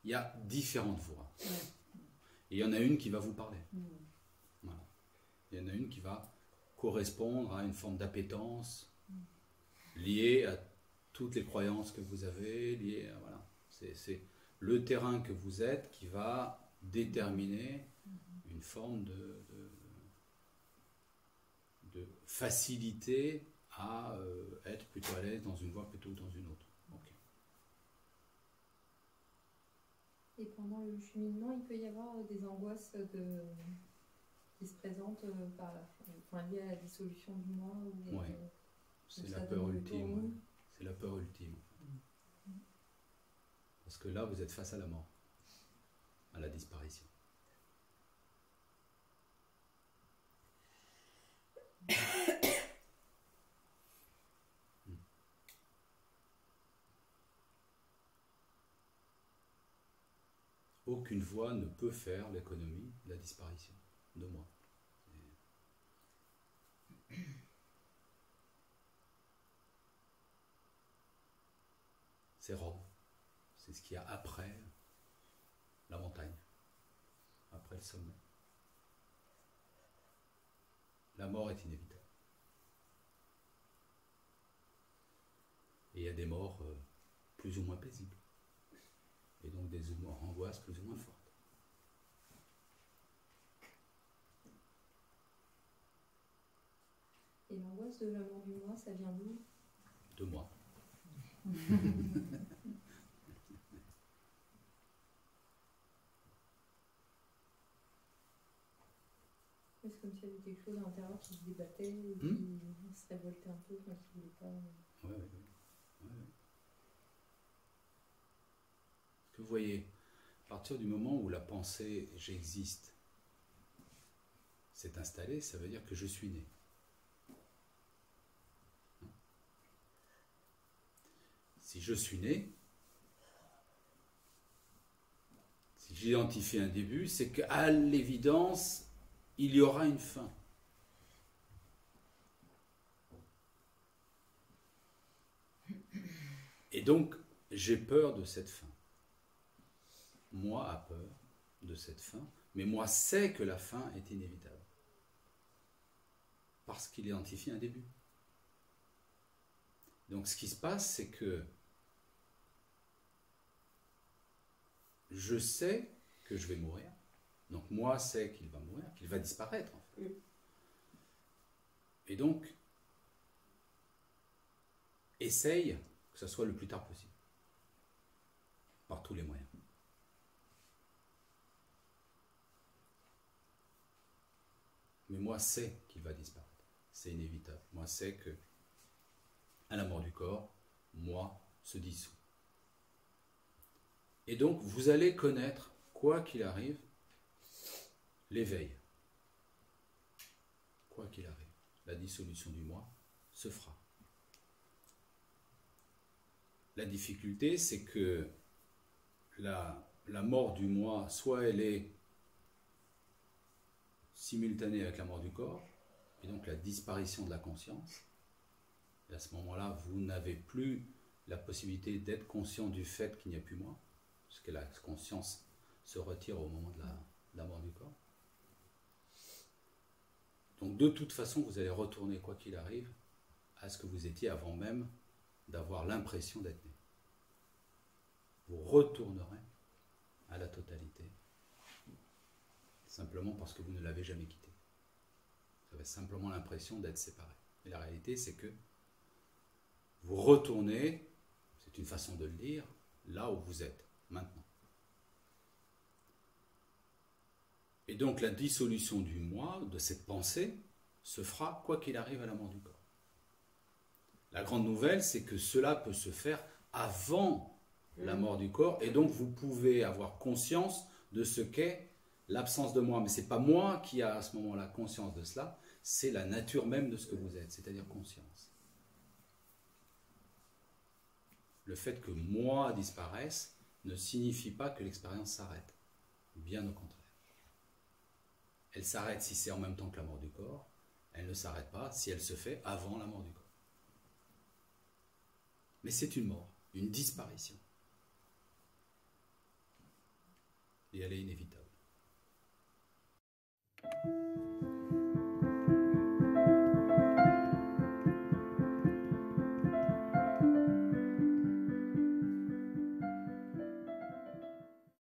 il y a différentes voix. Et il y en a une qui va vous parler. Voilà. Il y en a une qui va correspondre à une forme d'appétence liée à toutes les croyances que vous avez, liées à, voilà. C'est le terrain que vous êtes qui va déterminer une forme de facilité à être plutôt à l'aise dans une voie plutôt que dans une autre. Okay. Et pendant le cheminement, il peut y avoir des angoisses qui se présentent liées à la dissolution du moi ou ouais. C'est la peur ultime. Ouais. C'est la peur ultime. Parce que là, vous êtes face à la mort, à la disparition. Aucune voie ne peut faire l'économie de la disparition de moi. C'est Rome. C'est ce qu'il y a après la montagne, après le sommet. La mort est inévitable. Et il y a des morts plus ou moins paisibles. Et donc des angoisses plus ou moins fortes. Et l'angoisse de la mort du moi, ça vient d'où? De moi. C'est comme s'il y avait quelque chose à l'intérieur qui se débattait et qui se révoltait un peu, qui ne voulait pas... Ouais. Que vous voyez, à partir du moment où la pensée « j'existe » s'est installée, ça veut dire que je suis né. Si je suis né, si j'identifie un début, c'est qu'à l'évidence, il y aura une fin. Et donc, j'ai peur de cette fin. Moi a peur de cette fin, mais moi sais que la fin est inévitable. Parce qu'il identifie un début. Donc ce qui se passe, c'est que je sais que je vais mourir. Donc moi sais qu'il va mourir, qu'il va disparaître en fait. Et donc, essaye que ce soit le plus tard possible. Par tous les moyens. Mais moi sais qu'il va disparaître. C'est inévitable. Moi sais que à la mort du corps, moi se dissout. Et donc vous allez connaître, quoi qu'il arrive, l'éveil. Quoi qu'il arrive, la dissolution du moi se fera. La difficulté, c'est que la mort du moi, soit elle est simultanée avec la mort du corps, et donc la disparition de la conscience. Et à ce moment-là, vous n'avez plus la possibilité d'être conscient du fait qu'il n'y a plus moi, parce que la conscience se retire au moment de la mort du corps. Donc de toute façon, vous allez retourner, quoi qu'il arrive, à ce que vous étiez avant même d'avoir l'impression d'être né. Vous retournerez à la totalité, simplement parce que vous ne l'avez jamais quitté. Vous avez simplement l'impression d'être séparé. Et la réalité, c'est que vous retournez, c'est une façon de le dire, là où vous êtes, maintenant. Et donc la dissolution du moi, de cette pensée, se fera quoi qu'il arrive à la mort du corps. La grande nouvelle, c'est que cela peut se faire avant la mort du corps, et donc vous pouvez avoir conscience de ce qu'est l'absence de moi. Mais ce n'est pas moi qui a à ce moment-là conscience de cela, c'est la nature même de ce que vous êtes, c'est-à-dire conscience. Le fait que moi disparaisse ne signifie pas que l'expérience s'arrête. Bien au contraire. Elle s'arrête si c'est en même temps que la mort du corps, elle ne s'arrête pas si elle se fait avant la mort du corps. Mais c'est une mort, une disparition. et elle est inévitable.